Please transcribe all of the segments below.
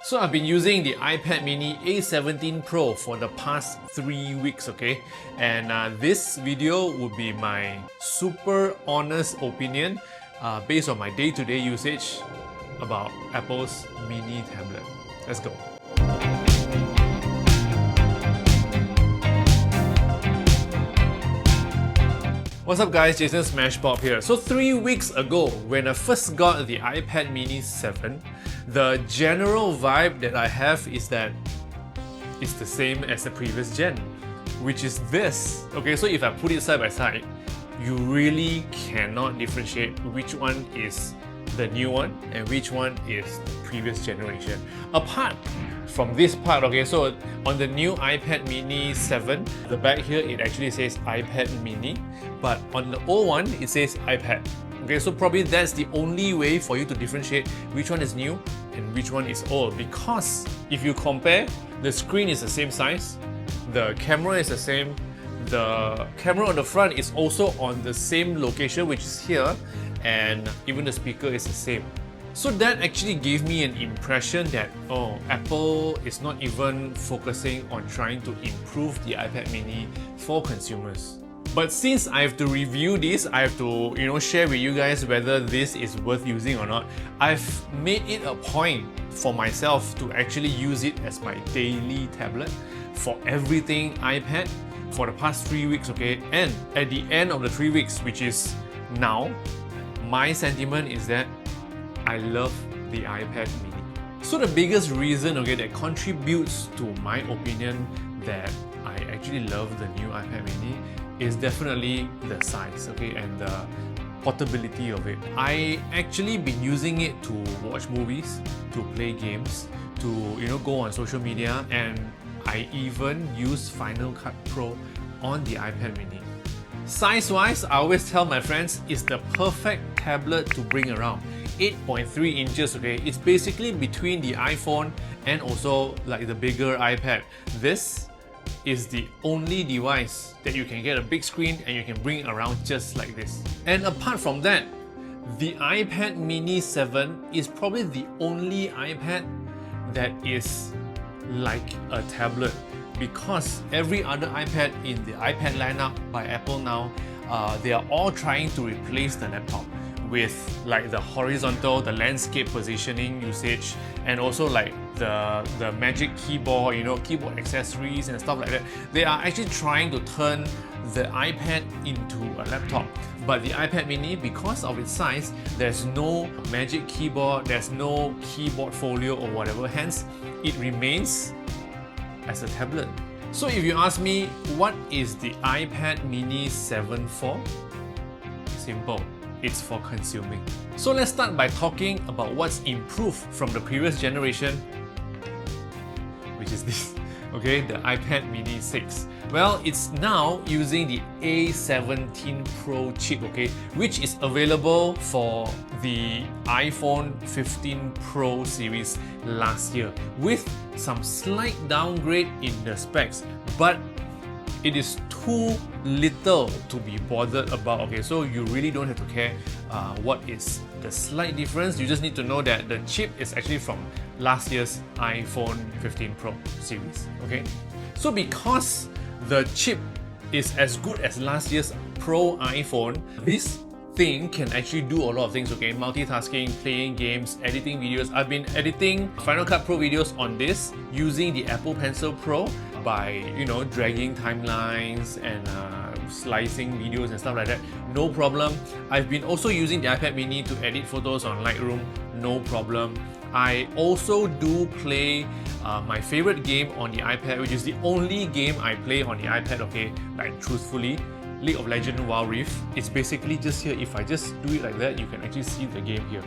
So I've been using the iPad mini A17 Pro for the past 3 weeks, okay? And this video would be my super honest opinion based on my day-to-day usage about Apple's mini tablet. Let's go. What's up guys, Jason Smashpop here. So 3 weeks ago, when I first got the iPad mini 7, the general vibe that I have is that it's the same as the previous gen, which is this. Okay, so if I put it side by side, you really cannot differentiate which one is the new one and which one is the previous generation. Apart from this part, okay, so on the new iPad mini 7, the back here it actually says iPad mini, but on the old one it says iPad. Okay, so probably that's the only way for you to differentiate which one is new and which one is old, because if you compare, the screen is the same size, the camera is the same, the camera on the front is also on the same location, which is here, and even the speaker is the same. So that actually gave me an impression that, oh, Apple is not even focusing on trying to improve the iPad mini for consumers. But since I have to review this, I have to, share with you guys whether this is worth using or not. I've made it a point for myself to actually use it as my daily tablet for everything iPad for the past 3 weeks, okay? And at the end of the 3 weeks, which is now, my sentiment is that I love the iPad mini. So the biggest reason, okay, that contributes to my opinion that I actually love the new iPad mini is definitely the size, okay, and the portability of it. I actually been using it to watch movies, to play games, to go on social media, and I even use Final Cut Pro on the iPad mini. Size-wise, I always tell my friends it's the perfect tablet to bring around. 8.3 inches, okay, it's basically between the iPhone and also like the bigger iPad. This is the only device that you can get a big screen and you can bring around just like this. And apart from that, the iPad mini 7 is probably the only iPad that is like a tablet, because every other iPad in the iPad lineup by Apple now, they are all trying to replace the laptop with like the horizontal, the landscape positioning usage, and also like the magic keyboard, keyboard accessories and stuff like that. They are actually trying to turn the iPad into a laptop. But the iPad mini, because of its size, there's no magic keyboard, there's no keyboard folio or whatever, hence it remains as a tablet. So if you ask me, what is the iPad mini 7 for? Simple. It's for consuming. So let's start by talking about what's improved from the previous generation, which is this, okay, the iPad mini 6. Well, it's now using the A17 Pro chip, okay, which is available for the iPhone 15 Pro series last year, with some slight downgrade in the specs, but it is too little to be bothered about, okay? So you really don't have to care what is the slight difference. You just need to know that the chip is actually from last year's iPhone 15 Pro series, okay? So because the chip is as good as last year's Pro iPhone, this thing can actually do a lot of things, okay? Multitasking, playing games, editing videos. I've been editing Final Cut Pro videos on this using the Apple Pencil Pro by, dragging timelines and slicing videos and stuff like that. No problem. I've been also using the iPad mini to edit photos on Lightroom. No problem. I also do play my favorite game on the iPad, which is the only game I play on the iPad, okay? Like, truthfully, League of Legends Wild Rift. It's basically just here. If I just do it like that, you can actually see the game here.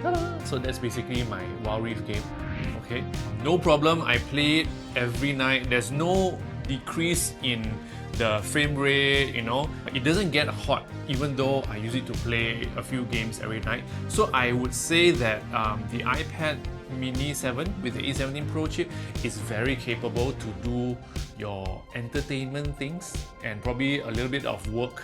Ta-da! So that's basically my Wild Rift game. Okay, no problem. I play it every night. There's no decrease in the frame rate, it doesn't get hot even though I use it to play a few games every night. So I would say that the iPad mini 7 with the A17 Pro chip is very capable to do your entertainment things and probably a little bit of work.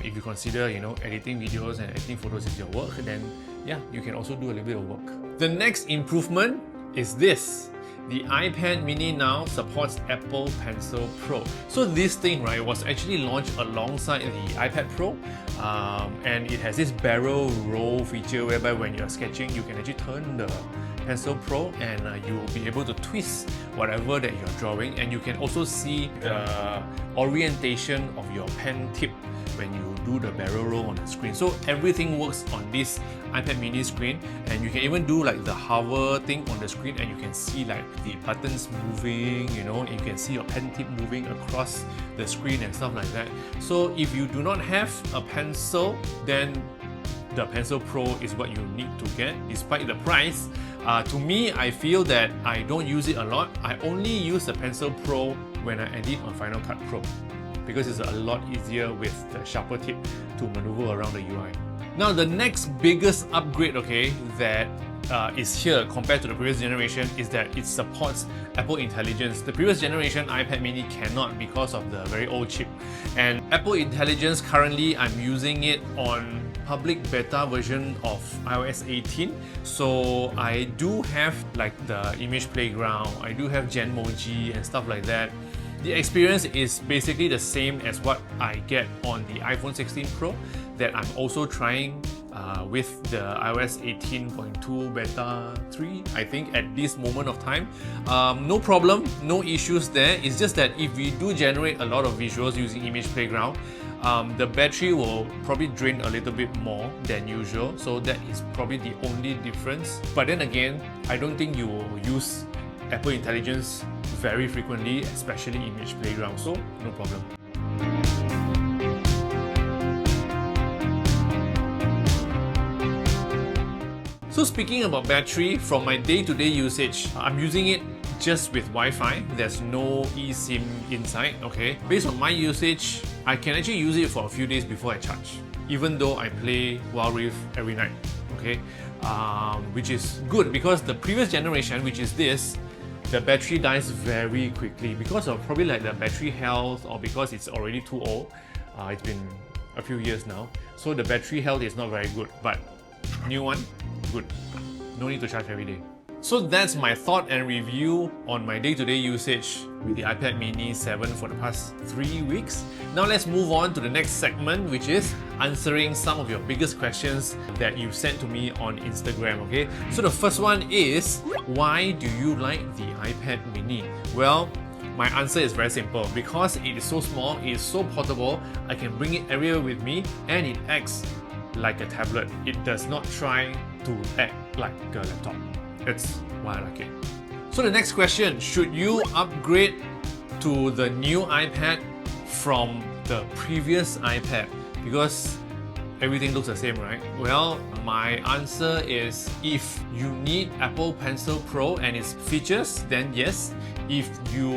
If you consider, editing videos and editing photos is your work, then yeah, you can also do a little bit of work. The next improvement is this. The iPad mini now supports Apple Pencil Pro. So this thing, right, was actually launched alongside the iPad Pro, and it has this barrel roll feature whereby when you're sketching, you can actually turn the Pencil Pro and you will be able to twist whatever that you're drawing, and you can also see the orientation of your pen tip when you do the barrel roll on the screen. So everything works on this iPad mini screen, and you can even do like the hover thing on the screen, and you can see like the buttons moving, you know, and you can see your pen tip moving across the screen and stuff like that. So if you do not have a pencil, then the Pencil Pro is what you need to get despite the price. To me, I feel that I don't use it a lot. I only use the Pencil Pro when I edit on Final Cut Pro, because it's a lot easier with the sharper tip to maneuver around the UI. Now the next biggest upgrade, okay, that is here compared to the previous generation is that it supports Apple Intelligence. The previous generation iPad mini cannot because of the very old chip. And Apple Intelligence, currently I'm using it on public beta version of iOS 18. So I do have like the image playground, I do have Genmoji and stuff like that. The experience is basically the same as what I get on the iPhone 16 Pro that I'm also trying with the iOS 18.2 Beta 3, I think, at this moment of time. No problem, no issues there. It's just that if we do generate a lot of visuals using Image Playground, the battery will probably drain a little bit more than usual. So that is probably the only difference. But then again, I don't think you will use Apple Intelligence very frequently, especially Image Playground, so no problem. So speaking about battery, from my day-to-day usage, I'm using it just with Wi-Fi. There's no eSIM inside, okay? Based on my usage, I can actually use it for a few days before I charge, even though I play Wild Rift every night, okay? Which is good, because the previous generation, which is this, the battery dies very quickly because of probably like the battery health, or because it's already too old. It's been a few years now, so the battery health is not very good. But new one, good. No need to charge every day. So that's my thought and review on my day-to-day usage with the iPad mini 7 for the past 3 weeks. Now let's move on to the next segment, which is answering some of your biggest questions that you sent to me on Instagram, okay? So the first one is, why do you like the iPad mini? Well, my answer is very simple. Because it is so small, it is so portable, I can bring it everywhere with me, and it acts like a tablet. It does not try to act like a laptop. That's why I like it. So the next question, should you upgrade to the new iPad from the previous iPad? Because everything looks the same, right? Well, my answer is, if you need Apple Pencil Pro and its features, then yes. If you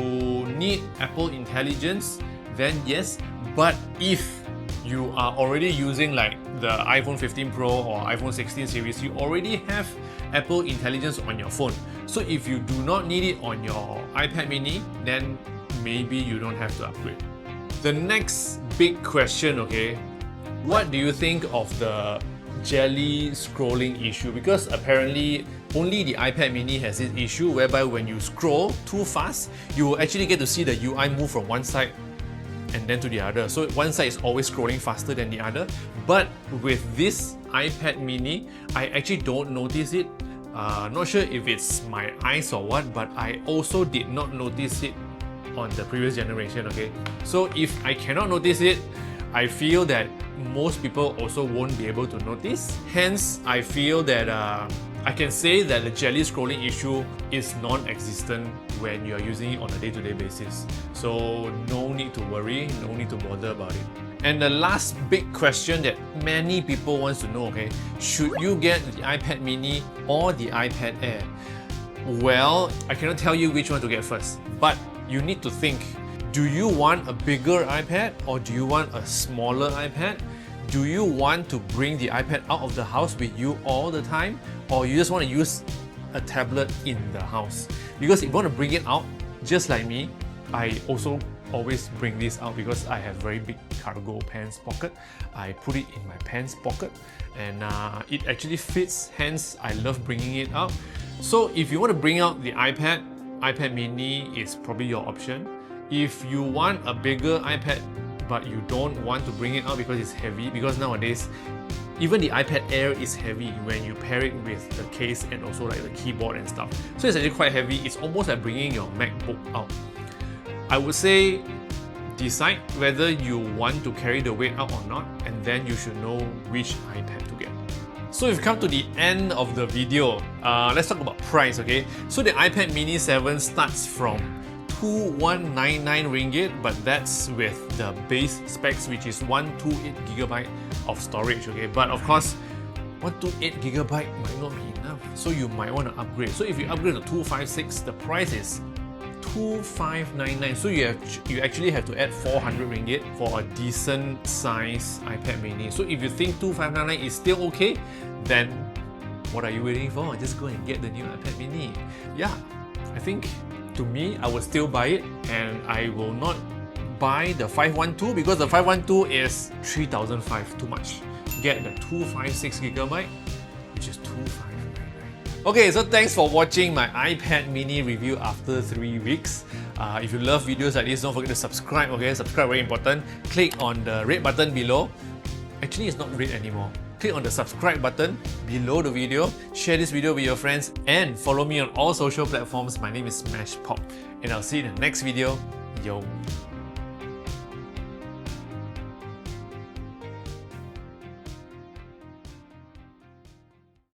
need Apple Intelligence, then yes. But if you are already using like the iPhone 15 Pro or iPhone 16 series, you already have Apple Intelligence on your phone. So if you do not need it on your iPad mini, then maybe you don't have to upgrade. The next big question, okay, what do you think of the jelly scrolling issue? Because apparently only the iPad mini has this issue whereby when you scroll too fast, you will actually get to see the UI move from one side and then to the other. So one side is always scrolling faster than the other. But with this iPad mini, I actually don't notice it. Not sure if it's my eyes or what, but I also did not notice it on the previous generation, okay? So if I cannot notice it, I feel that most people also won't be able to notice. Hence, I feel that I can say that the jelly scrolling issue is non-existent when you're using it on a day-to-day basis. So no need to worry, no need to bother about it. And the last big question that many people want to know, okay, should you get the iPad mini or the iPad Air? Well, I cannot tell you which one to get first, but you need to think, do you want a bigger iPad or do you want a smaller iPad? Do you want to bring the iPad out of the house with you all the time, or you just want to use a tablet in the house? Because if you want to bring it out, just like me, I also always bring this out because I have very big cargo pants pocket. I put it in my pants pocket and it actually fits, hence I love bringing it out. So if you want to bring out the iPad mini is probably your option. If you want a bigger iPad but you don't want to bring it out because it's heavy, because nowadays even the iPad Air is heavy when you pair it with the case and also like the keyboard and stuff. So it's actually quite heavy. It's almost like bringing your MacBook out. I would say decide whether you want to carry the weight out or not, and then you should know which iPad to get. So we've come to the end of the video. Let's talk about price, okay? So the iPad mini 7 starts from 2199 ringgit, but that's with the base specs, which is 128GB of storage, okay? But of course, 128GB might not be enough, so you might want to upgrade. So if you upgrade to 256, the price is 2599. So you actually have to add 400 ringgit for a decent size iPad mini. So if you think 2599 is still okay, then what are you waiting for? Just go and get the new iPad mini. Yeah, I think to me, I would still buy it, and I will not buy the 512 because the 512 is 3005, too much. Get the 256GB, which is 2599. Okay, so thanks for watching my iPad mini review after 3 weeks. If you love videos like this, don't forget to subscribe, okay? Subscribe, very important. Click on the red button below. Actually, it's not red anymore. Click on the subscribe button below the video, share this video with your friends, and follow me on all social platforms. My name is smashpop, and I'll see you in the next video. Yo!